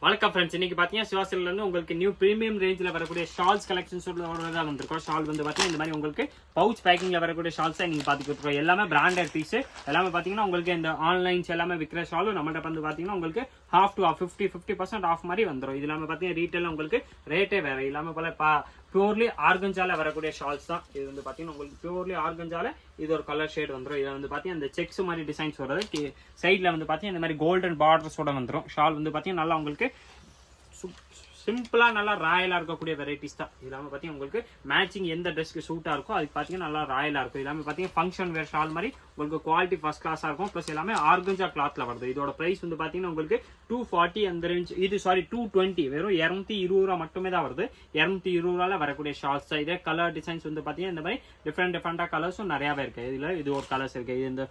வணக்கம் ஃப்ரெண்ட்ஸ், இன்னைக்கு பாத்தீங்கன்னா சிவாசில இருந்து உங்களுக்கு நியூ பிரீமியம் ரேஞ்சில் வரக்கூடிய ஷால்ஸ் கலெக்ஷன்ஸ் தான் வந்திருக்கோம். ஷால் வந்து பாத்தீங்கன்னா இந்த மாதிரி உங்களுக்கு பவுச் பேக்கிங்ல வரக்கூடிய ஷால்ஸ் நீங்க பாத்துக்கிட்டு எல்லாமே பிராண்டட் பீஸ். எல்லாமே பாத்தீங்கன்னா உங்களுக்கு இந்த ஆன்லைன்ஸ் எல்லாமே விற்கிற ஷாலும் நம்மகிட்ட வந்து பாத்தீங்கன்னா உங்களுக்கு half to half 50% ஆஃப் மாதிரி வந்துடும். இது இல்லாம பாத்தீங்கன்னா ரீட்டைல் உங்களுக்கு ரேட்டே வேற இல்லாம போல பியூர்லி ஆர்கஞ்சால வரக்கூடிய ஷால்ஸ் தான். இது வந்து பாத்தீங்கன்னா உங்களுக்கு பியூர்லி ஆர்கஞ்சால இது ஒரு கலர் ஷேட் வந்துடும். இதுல வந்து பாத்தீங்கன்னா இந்த செக்ஸ் மாதிரி டிசைன்ஸ் வருது. சைட்ல வந்து பாத்தீங்கன்னா இந்த மாதிரி கோல்டன் பார்டர்ஸோட வந்துடும். ஷால் வந்து பாத்தீங்கன்னா நல்லா உங்களுக்கு சிம்பிளா நல்லா ராயலா இருக்கக்கூடிய வெரைட்டிஸ் தான். இல்லாம பாத்தீங்கன்னா உங்களுக்கு மேட்சிங் எந்த ட்ரெஸ்க்கு சூட்டா இருக்கோ அதுக்கு பாத்தீங்கன்னா நல்லா ராயலா இருக்கும். இல்லாம பாத்தீங்கன்னா ஃபங்க்ஷன் வேர் ஷால் மாதிரி உங்களுக்கு குவாலிட்டி ஃபர்ஸ்ட் கிளாஸா இருக்கும். பிளஸ் எல்லாமே ஆர்கஞ்சா கிளாத்ல வருது. இதோட பிரைஸ் வந்து பாத்தீங்கன்னா உங்களுக்கு 240 அந்த ரேஞ்ச். இது 220 வெறும் 220 ரூபா மட்டுமே தான் வருது. 220 ரூபால வரக்கூடிய ஷால்ஸ் தான். இதே கலர் டிசைன்ஸ் வந்து பாத்தீங்கன்னா இந்த மாதிரி டிஃப்ரெண்டா கலர்ஸும் நிறையவே இருக்கு. இதுல இது ஒரு கலர்ஸ் இருக்கு. இது இந்த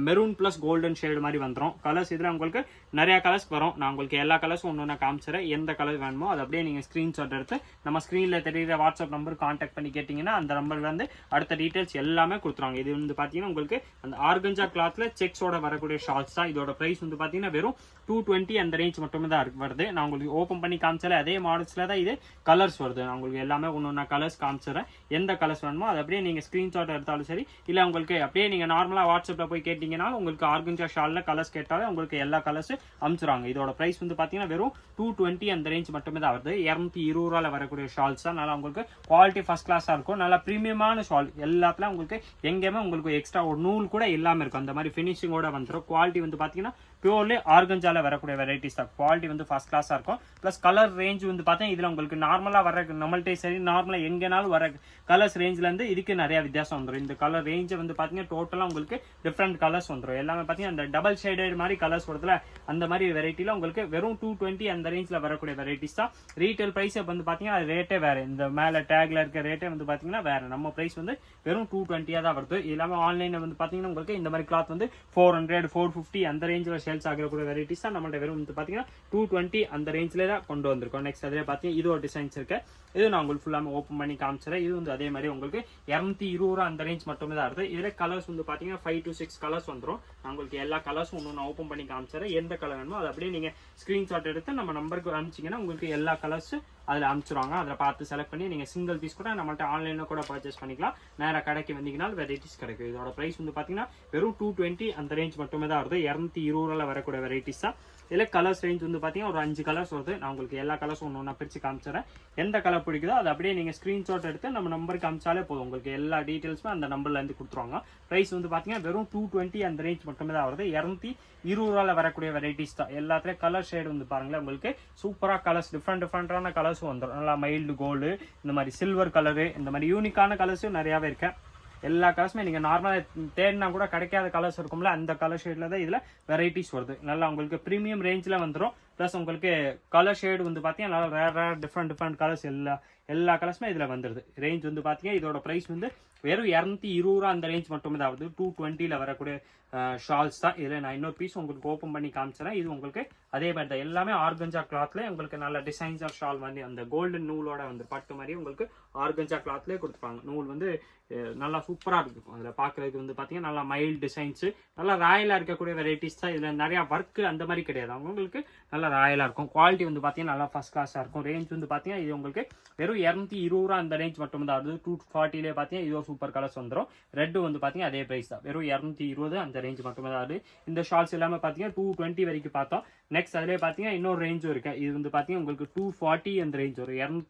மெரூன் பிளஸ் கோல்டன் ஷேடு மாதிரி வந்துடும். கலர்ஸ் இதுல உங்களுக்கு நிறைய கலர்ஸ் வரும். நான் உங்களுக்கு எல்லா கலர்ஸும் ஒன்னு காமிச்சிடறேன். எந்த கலர் வேணுமோ அதை அப்படியே நீங்க ஸ்கிரீன்ஷாட் எடுத்து நம்ம ஸ்கிரீன்ல தெரியுற வாட்ஸ்அப் நம்பர் கான்டாக்ட் பண்ணி கேட்டீங்கன்னா அந்த நம்பர்ல இருந்து அடுத்த டீடைல்ஸ் எல்லாமே கொடுத்துருவாங்க. இது வந்து பாத்தீங்கன்னா உங்களுக்கு அந்த ஆர்கஞ்சா கிளாத்ல செக்ஸோட வரக்கூடிய ஷால்ஸ் தான். இதோட பிரைஸ் வந்து பாத்தீங்கன்னா வெறும் 220 அந்த ரேஞ்ச் மட்டுமே தான் வருது. நான் உங்களுக்கு ஓபன் பண்ணி காமிச்சாலே அதே மாடல்ஸ்ல தான் இது கலர்ஸ் வருது. நான் உங்களுக்கு எல்லாமே ஒன்னொன்னா கலர்ஸ் காமிச்சிடறேன். எந்த கலர்ஸ் வேணுமோ அதை அப்படியே நீங்க ஸ்கிரீன்ஷாட் எடுத்தாலும் சரி, இல்ல உங்களுக்கு அப்படியே நீங்க நார்மலா வாட்ஸ்அப்ல போய் கேட்டீங்கன்னா உங்களுக்கு ஆர்கஞ்சா ஷால்ல கலர்ஸ் கேட்டாலே உங்களுக்கு எல்லா கலர்ஸ் அனுப்பிச்சிருவாங்க. இதோட பிரைஸ் வந்து பாத்தீங்கன்னா வெறும் 220 அந்த ரேஞ்ச் மட்டுமே தான் வருது. 220 ரூபால வரக்கூடிய ஷால்ஸ் தான். நல்லா உங்களுக்கு குவாலிட்டி ஃபர்ஸ்ட் கிளாஸா இருக்கும். நல்லா பிரீமியமான ஷால். எல்லாத்துலயும் உங்களுக்கு எங்கேயுமே உங்களுக்கு எக்ஸ்ட்ரா ஒரு நூல் கூட இல்லாம இருக்கும். அந்த மாதிரி பினிஷிங்கோட வந்துடும். குவாலிட்டி வந்து பாத்தீங்கன்னா பியூர்லி ஆர்கஞ்சால வரக்கூடிய வெரைட்டிஸ் தான். குவாலிட்டி வந்து ஃபர்ஸ்ட் கிளாஸா இருக்கும். பிளஸ் கலர் ரேஞ்ச் வந்து பாத்தீங்கன்னா இதுல உங்களுக்கு நார்மலா வர நம்மள்டே சரி நார்மலா எங்கனாலும் வர கலர்ஸ் ரேஞ்ச்ல இருந்து இதுக்கு நிறைய வித்தியாசம் வந்துடும். இந்த கலர் ரேஞ்ச் வந்து பாத்தீங்கன்னா டோட்டலா உங்களுக்கு டிஃப்ரெண்ட் கலர்ஸ் வந்துடும். எல்லாமே பாத்தீங்கன்னா அந்த டபுள் ஷேடட் மாதிரி கலர்ஸ் வருதுல அந்த மாதிரி வெரைட்டில உங்களுக்கு வெறும் 220 அந்த ரேஞ்ச்ல வரக்கூடிய வெரைட்டிஸ் தான். ரீட்டைல் பிரைஸ் வந்து பாத்தீங்கன்னா ரேட்டே வேற. இந்த மேல டேக்ல இருக்க ரேட்டே வந்து பாத்தீங்கன்னா வேற. நம்ம பிரைஸ் வந்து வெறும் 220 தான் வருது. இல்லாம ஆன்லைன்ல வந்து பாத்தீங்கன்னா உங்களுக்கு இந்த மாதிரி கிளாத் வந்து 400 450 அந்த ரேஞ்ச்ல சேல்ஸ் ஆகக்கூடிய வெரைட்டிஸ் தான் நம்மள்ட்ட வெறும் வந்து பாத்தீங்கன்னா 220 அந்த ரேஞ்ச்ல தான் கொண்டு வந்திருக்கோம். நெக்ஸ்ட் அதே பாத்தீங்கன்னா இது ஒரு டிசைன்ஸ் இருக்கு. இது நான் உங்களுக்கு ஃபுல்லாமே ஓப்பன் பண்ணி காமிச்சிடறேன். இது வந்து அதே மாதிரி உங்களுக்கு 220 ரூபா அந்த ரேஞ்ச் மட்டுமே தான் வருது. இதுல கலர்ஸ் வந்து பாத்தீங்கன்னா 5 to 6 கலர்ஸ் வந்துடும். நான் உங்களுக்கு எல்லா கலர்ஸும் ஒன்று நான் ஓப்பன் பண்ணி காமிச்சிடறேன். எந்த கலர் வேணுமோ அதை அப்படியே நீங்க ஸ்கிரீன்ஷாட் எடுத்து நம்ம நம்பருக்கு அனுப்பிச்சிங்கன்னா உங்களுக்கு எல்லா கலர்ஸ் அதில் அனுப்பிச்சிருவாங்க. அதில் பார்த்து செலக்ட் பண்ணி நீங்கள் சிங்கிள் பீஸ் கூட நம்மள்ட்ட ஆன்லைனில் கூட பர்ச்சேஸ் பண்ணிக்கலாம். நேராக கடைக்கு வந்தீங்கன்னா வெரைட்டிஸ் கிடைக்கும். இதோட ப்ரைஸ் வந்து பார்த்தீங்கன்னா வெறும் 220 அந்த ரேஞ்ச் மட்டுமே தான் வருது. 220 ரூபால வரக்கூடிய வெரைட்டிஸ் தான். இதில் கலர்ஸ் ரேஞ்ச் வந்து பார்த்தீங்கன்னா ஒரு 5 கலர்ஸ் வருது. நான் உங்களுக்கு எல்லா கலர்ஸும் ஒன்று ஒன்றா பிரித்து காமிச்சிடறேன். எந்த கலர் பிடிக்குதோ அதை அப்படியே நீங்கள் ஸ்க்ரீன்ஷாட் எடுத்து நம்ம நம்பருக்கு அமிச்சாலே போதும். உங்களுக்கு எல்லா டீட்டெயில்ஸுமே அந்த நம்பர்லேருந்து கொடுத்துருவாங்க. ப்ரைஸ் வந்து பார்த்தீங்கன்னா வெறும் 220 அந்த ரேஞ்ச் மட்டுமே தான் வருது. 220 ரூபால வரக்கூடிய வெரைட்டிஸ் தான். எல்லாத்துலேயும் கலர் ஷேடு வந்து பாருங்களேன் உங்களுக்கு சூப்பராக கலர்ஸ் டிஃப்ரெண்டான கலர்ஸும் வந்துடும். நல்லா மைல்டு கோல்டு, இந்த மாதிரி சில்வர் கலரு, இந்த மாதிரி யூனிக்கான கலர்ஸும் நிறையாவே இருக்கு. எல்லா கலர்ஸுமே நீங்க நார்மலா தேடினா கூட கிடைக்காத கலர்ஸ் இருக்கும்ல அந்த கலர் ஷேட்ல தான் இதுல வெரைட்டிஸ் வருது. நல்லா உங்களுக்கு பிரீமியம் ரேஞ்ச்ல வந்துடும். பிளஸ் உங்களுக்கு கலர் ஷேடு வந்து பாத்தீங்கன்னா நல்லா ரேர் டிஃப்ரெண்ட் கலர்ஸ் எல்லா கலர்ஸுமே இதுல வந்துருது. ரேஞ்ச் வந்து பாத்தீங்கன்னா இதோட பிரைஸ் வந்து வெறும் 220 ரூபா அந்த ரேஞ்ச் மட்டுமே தான் வருது. 220ல வரக்கூடிய ஷால்ஸ் தான். இதுல நான் இன்னொரு பீஸ் உங்களுக்கு ஓப்பன் பண்ணி காமிச்சிடறேன். இது உங்களுக்கு அதே மாதிரி தான். எல்லாமே ஆர்கஞ்சா கிளாத்ல உங்களுக்கு நல்ல டிசைன்ஸ் ஆஃப் ஷால் வந்து அந்த கோல்டன் நூலோட வந்து பட்டு மாதிரி உங்களுக்கு ஆர்கஞ்சா கிளாத்லேயே கொடுத்துருப்பாங்க. நூல் வந்து நல்லா சூப்பரா இருக்கும். அதுல பாக்குறதுக்கு வந்து பாத்தீங்கன்னா நல்லா மைல்டு டிசைன்ஸ் நல்லா ராயலா இருக்கக்கூடிய வெரைட்டிஸ் தான். இதுல நிறைய ஒர்க் அந்த மாதிரி கிடையாது. அவங்களுக்கு நல்லா ராயலா இருக்கும். குவாலிட்டி வந்து பாத்தீங்கன்னா நல்லா ஃபர்ஸ்ட் கிளாஸா இருக்கும். ரேஞ்ச் வந்து பாத்தீங்கன்னா இது உங்களுக்கு வெறும் 220 ரூபா அந்த ரேஞ்ச் மட்டும் தான் வருது. 240லே பாத்தீங்கன்னா இது சூப்பர் கலர்ஸ் வந்துடும். ரெட் வந்து பாத்தீங்கன்னா அதே பிரைஸ் தான். வெறும் 220 அந்த ரேஞ்ச் மட்டுமே தான் வருது. இந்த ஷார்ட்ஸ் எல்லாமே பாத்தீங்கன்னா 220 வரைக்கும் பார்த்தோம். நெக்ஸ்ட் அதுலேயே பாத்தீங்கன்னா இன்னொரு ரேஞ்சும் இருக்கு. இது வந்து பாத்தீங்கன்னா உங்களுக்கு 240 அந்த ரேஞ்ச் வரும்.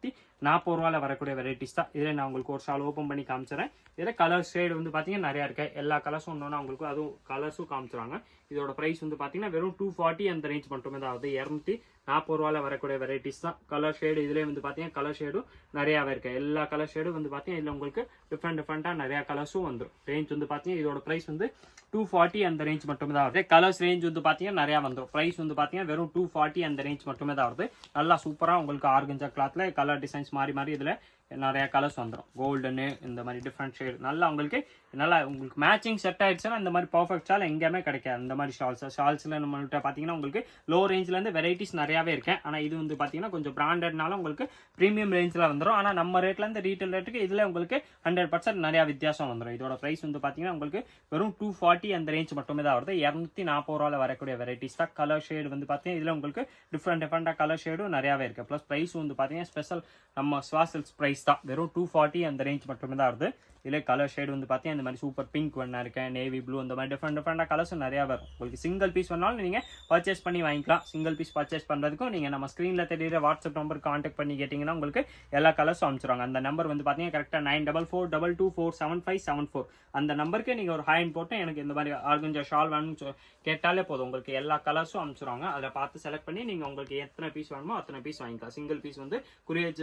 240 ரூபால வரக்கூடிய வெரைட்டிஸ் தான். இதுல நான் உங்களுக்கு ஒரு ஷால் ஓப்பன் பண்ணி காமிச்சிடறேன். இதுல கலர் ஷேடு வந்து பாத்தீங்கன்னா நிறைய இருக்கு. எல்லா கலர்ஸும் ஒன்னொன்னா உங்களுக்கு அதுவும் கலர்ஸும் காமிச்சிருவாங்க. இதோட பிரைஸ் வந்து பாத்தீங்கன்னா வெறும் 240 அந்த ரேஞ்ச் மட்டுமே தான் வருது. 240 ரூபால வரக்கூடிய வெரைட்டிஸ் தான். கலர் ஷேடு இதுலேயே வந்து பாத்தீங்கன்னா கலர் ஷேடும் நிறையாவே இருக்கு. எல்லா கலர் ஷேடும் வந்து பாத்தீங்கன்னா இதுல உங்களுக்கு டிஃப்ரெண்டா நிறைய கலர்ஸும் வந்துடும். ரேஞ்ச் வந்து பாத்தீங்கன்னா இதோட பிரைஸ் வந்து 240 அந்த ரேஞ்ச் மட்டுமே தான் வருது. கலர்ஸ் ரேஞ்ச் வந்து பாத்தீங்கன்னா நிறைய வந்துடும். பிரைஸ் வந்து பாத்தீங்கன்னா வெறும் 240 அந்த ரேஞ்ச் மட்டுமே தான் வருது. நல்லா சூப்பரா உங்களுக்கு ஆர்கஞ்சா கிளாத்ல கலர் டிசைன்ஸ் மாறி இதுல நிறைய கலர்ஸ் வந்துடும். கோல்டனு இந்த மாதிரி டிஃப்ரெண்ட் ஷேட் நல்லா உங்களுக்கு மேட்சிங் செட் ஆயிடுச்சுன்னா இந்த மாதிரி பர்ஃபெக்ட் ஷால் எங்கேயுமே கிடைக்காது. இந்த மாதிரி ஷால்ஸில் நம்மள்கிட்ட பார்த்தீங்கன்னா உங்களுக்கு லோ ரேஞ்சிலேருந்து வெரைட்டிஸ் நிறையாவே இருக்கேன். ஆனால் இது வந்து பார்த்தீங்கன்னா கொஞ்சம் பிராண்டட்னால உங்களுக்கு ப்ரீமியம் ரேஞ்சில் வந்துடும். ஆனால் நம்ம ரேட்லேருந்து ரீட்டைல் ரேட்டுக்கு இதில் உங்களுக்கு 100% நிறையா வித்தியாசம் வந்துடும். இதோட ப்ரைஸ் வந்து பார்த்தீங்கன்னா உங்களுக்கு வெறும் 240 அந்த ரேஞ்ச் மட்டுமே தான் வருது. 240 ரூபாயில் வரக்கூடிய வெரைட்டிஸ் தான். கலர் ஷேடு வந்து பார்த்தீங்கன்னா இதில் உங்களுக்கு டிஃப்ரெண்டாக கலர் ஷேடும் நிறையாவே இருக்குது. ப்ளஸ் ப்ரைஸ் வந்து பார்த்தீங்கன்னா ஸ்பெஷல் நம்ம ஸ்வாசில்ஸ் ப்ரைஸ் தான். வெறும் 240 அந்த ரேஞ்ச் மட்டுமே தான் வருது. இதில் கலர் ஷேடு வந்து பார்த்தீங்கன்னா இந்த மாதிரி சூப்பர் பிங்க் ஒன்றா இருக்கேன், நேவி ப்ளூ, இந்த மாதிரி டிஃப்ரெண்டாக கலர்ஸ் நிறையா வரும். உங்களுக்கு சிங்கிள் பீஸ் வேணாலும் நீங்கள் பர்ச்சேஸ் பண்ணி வாங்கிக்கலாம். சிங்கிள் பீஸ் பர்ச்சேஸ் பண்ணுறதுக்கும் நீங்கள் நம்ம ஸ்க்ரீனில் தெரியுற வாட்ஸ்அப் நம்பர் கான்டாக்ட் பண்ணி கேட்டிங்கன்னா உங்களுக்கு எல்லா கலர்ஸும் அனுப்பிச்சிடுவாங்க. அந்த நம்பர் வந்து பார்த்தீங்கன்னா கரெக்டாக 9442247574 அந்த நம்பருக்கு நீங்கள் ஒரு ஹாயின் போட்டு எனக்கு இந்த மாதிரி ஆர்கஞ்சா ஷால் வேணும்னு கேட்டாலே போதும். உங்களுக்கு எல்லா கலர்ஸும் அனுப்பிச்சிடுவாங்க. அதில் பார்த்து செலக்ட் பண்ணி நீங்கள் உங்களுக்கு எத்தனை பீஸ் வேணுமோ அத்தனை பீஸ் வாங்கிக்கலாம். சிங்கிள் பீஸ் வந்து குரியர்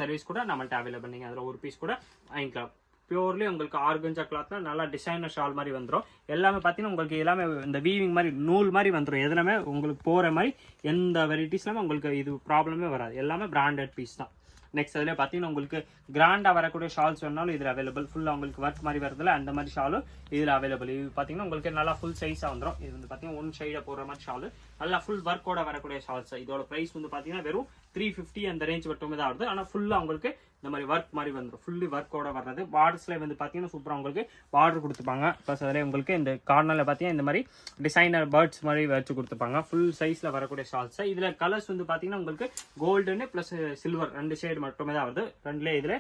சர்வீஸ் கூட நம்மள்ட்ட அவைலபிள். நீங்கள் அதில் ஒரு பீஸ் கூட வாங்கிக்கலாம். பியூர்லி உங்களுக்கு ஆர்கஞ்சா கிளாத்ல நல்லா டிசைனர் ஷால் மாதிரி வந்துடும். எல்லாமே பார்த்தீங்கன்னா உங்களுக்கு எல்லாமே இந்த வீவிங் மாதிரி நூல் மாதிரி வந்துடும். எதுனாமே உங்களுக்கு போகிற மாதிரி எந்த வெரைட்டிஸ்லாமே உங்களுக்கு இது ப்ராப்ளமே வராது. எல்லாமே பிராண்டட் பீஸ் தான். நெக்ஸ்ட் அதில் பார்த்தீங்கன்னா உங்களுக்கு கிராண்டாக வரக்கூடிய ஷால்ஸ் வேணாலும் இதில் அவைலபிள். ஃபுல்லாக உங்களுக்கு ஒர்க் மாதிரி வரதில்ல அந்த மாதிரி ஷாலும் இதில் அவைலபிள். இது பார்த்தீங்கன்னா உங்களுக்கு நல்லா ஃபுல் சைஸாக வந்துடும். இது வந்து பார்த்தீங்கன்னா ஒன் சைடாக போகிற மாதிரி ஷாலு நல்லா ஃபுல் ஒர்க்கோட வரக்கூடிய ஷால்ஸ். இதோட ப்ரைஸ் வந்து பார்த்தீங்கன்னா வெறும் 350 அந்த ரேஞ்ச் மட்டுமே தான் வருது. ஆனால் ஃபுல்லாக உங்களுக்கு இந்த மாதிரி ஒர்க் மாதிரி வந்துடும். ஃபுல்லி ஒர்க்கோட வர்றது. பார்டர்ஸ்ல வந்து பார்த்தீங்கன்னா சூப்பராக உங்களுக்கு பார்டர் கொடுத்துப்பாங்க. ப்ளஸ் அதில் உங்களுக்கு இந்த கார்னரில் பார்த்தீங்கன்னா இந்த மாதிரி டிசைனர் பேர்ட்ஸ் மாதிரி வச்சு கொடுத்துப்பாங்க. ஃபுல் சைஸில் வரக்கூடிய ஷால்ஸ். இதில் கலர்ஸ் வந்து பார்த்தீங்கன்னா உங்களுக்கு கோல்டுன்னு ப்ளஸ் சில்வர் 2 ஷேடு மட்டுமே தான் வருது. ரெண்டுலேயே இதில்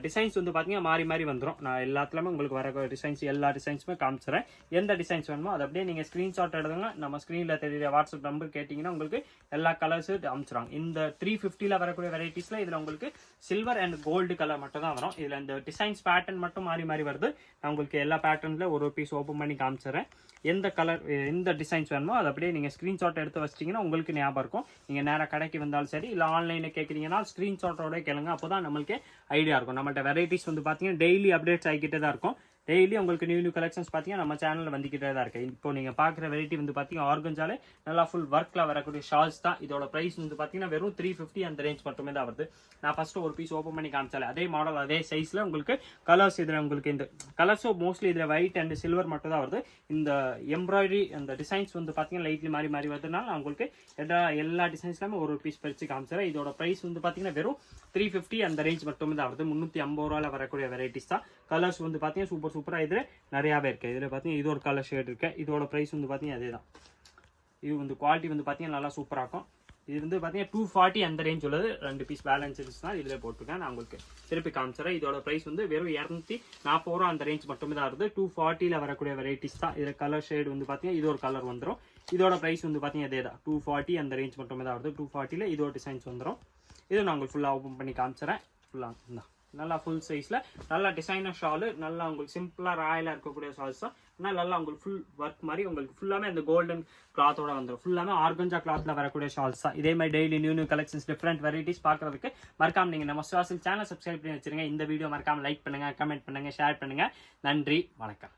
டிசைன்ஸ் வந்து பார்த்தீங்கன்னா மாறி மாறி வந்துடும். நான் எல்லாத்துலேயுமே உங்களுக்கு வர டிசைன்ஸ் எல்லா டிசைன்ஸுமே காமிச்சிடறேன். எந்த டிசைன்ஸ் வேணுமோ அதை அப்படியே நீங்கள் ஸ்க்ரீன்ஷாட் எடுத்துங்க. நம்ம ஸ்க்ரீனில் தெரியுற வாட்ஸ்அப் நம்பர் கேட்டிங்கன்னா உங்களுக்கு எல்லா கலர்ஸும் அனுப்பிச்சிடுவாங்க. இந்த 350 வரக்கூடிய வெரைட்டிஸில் இதில் உங்களுக்கு சில்வர் அண்ட் கோல்டு கலர் மட்டும் தான் வரும். இதில் இந்த டிசைன்ஸ் பேட்டர்ன் மட்டும் மாறி மாறி வருது. நான் உங்களுக்கு எல்லா பேட்டர்னில் ஒரு பீஸ் ஓப்பன் பண்ணி காமிச்சிடறேன். எந்த கலர் எந்த டிசைன்ஸ் வேணுமோ அதை அப்படியே நீங்கள் ஸ்க்ரீன்ஷாட் எடுத்து வச்சிட்டிங்கன்னா உங்களுக்கு ஞாபகம் இருக்கும். நீங்கள் நேராக கடைக்கு வந்தாலும் சரி இல்லை ஆன்லைனில் கேட்குறீங்கன்னா ஸ்க்ரீன்ஷாட்டோட கேளுங்க. அப்போ தான் நம்மளுக்கு ஐடியா இருக்கும். நம்மள்ட்ட வெரைட்டிஸ் வந்து பார்த்தீங்கன்னா டெய்லி அப்டேட்ஸ் ஆகிக்கிட்டே தான் இருக்கும். டெய்லி உங்களுக்கு நியூ கலெக்ஷன்ஸ் பார்த்தீங்கன்னா நம்ம சேனலில் வந்துக்கிட்டே தான் இருக்குது. இப்போ நீங்கள் பார்க்குற வெரைட்டி வந்து பார்த்தீங்கன்னா ஆர்கஞ்சாலே நல்லா ஃபுல் ஒர்க்கில் வரக்கூடிய ஷால்ஸ் தான். இதோட ப்ரைஸ் வந்து பார்த்தீங்கன்னா வெறும் 350 அந்த ரேஞ்ச் மட்டுமே தான் வருது. நான் ஃபஸ்ட்டு ஒரு பீஸ் ஓப்பன் பண்ணி காமிச்சாலே அதே மாடல் அதே சைஸில் உங்களுக்கு கலர்ஸ் இதில் உங்களுக்கு இந்த கலர்ஸும் மோஸ்ட்லி இதில் ஒயிட் அண்ட் சில்வர் மட்டும் தான் வருது. இந்த எம்ப்ராய்டரி அந்த டிசைன்ஸ் வந்து பார்த்தீங்கன்னா லைட்லி மாறி மாறி வருதுனால உங்களுக்கு எல்லா டிசைன்ஸ்லாமே ஒரு பீஸ் பறித்து காமிச்சிடறேன். இதோட ப்ரைஸ் வந்து பார்த்தீங்கன்னா வெறும் 350 அந்த ரேஞ்ச் மட்டுமே தான் வருது. 350 ரூபாயில் வரக்கூடிய வெரைட்டிஸ் தான். கலர்ஸ் வந்து பார்த்தீங்கன்னா சூப்பராக இதில் நிறையாவே இருக்குது. இதில் பார்த்தீங்கன்னா இது ஒரு கலர் ஷேட் இருக்குது. இதோட ப்ரைஸ் வந்து பார்த்தீங்கன்னா அதே தான். இது வந்து குவாலிட்டி வந்து பார்த்தீங்கன்னா நல்லா சூப்பராக இருக்கும். இது வந்து பார்த்தீங்கன்னா 240 அந்த ரேஞ்ச் உள்ளது. 2 பீஸ் பேலன்ஸ் இருந்துச்சுன்னா இதில் போட்டுருக்கேன். நான் உங்களுக்கு திருப்பி காமிச்சிடறேன். இதோட ப்ரைஸ் வந்து வெறும் 240 ரூபா அந்த ரேஞ்ச் மட்டுமே தான் வருது. 240 வரக்கூடிய வெரைட்டிஸ் தான். இதில் கலர் ஷேடு வந்து பார்த்தீங்கன்னா இது ஒரு கலர் வந்துடும். இதோட ப்ரைஸ் வந்து பார்த்தீங்கன்னா அதே தான். 240 அந்த ரேஞ்ச் மட்டுமே தான் வருது. 240 இதோட டிசைன்ஸ் வந்துடும். இது நான் உங்களுக்கு ஃபுல்லாக ஓப்பன் பண்ணி காமிச்சிடறேன். ஃபுல்லாக தான் நல்லா ஃபுல் சைஸில் நல்லா டிசைனர் ஷாலு நல்லா உங்களுக்கு சிம்பிளாக ராயலாக இருக்கக்கூடிய ஷால்ஸ் தான். ஆனால் நல்லா உங்களுக்கு ஃபுல் ஒர்க் மாதிரி உங்களுக்கு ஃபுல்லாமே அந்த கோல்டன் கிளாத்தோட வந்துடும். ஃபுல்லாமே ஆர்கஞ்சா கிளாத்தில் வரக்கூடிய ஷால்ஸ் தான். இதே மாதிரி daily new collections different varieties பார்க்குறதுக்கு மறக்காம நீங்கள் நம்ம ஸ்வாசில் சேனல் சப்ஸ்கிரைப் பண்ணி வச்சுருங்க. இந்த வீடியோ மறக்காம லைக் பண்ணுங்கள், கமெண்ட் பண்ணுங்கள், ஷேர் பண்ணுங்கள். நன்றி, வணக்கம்.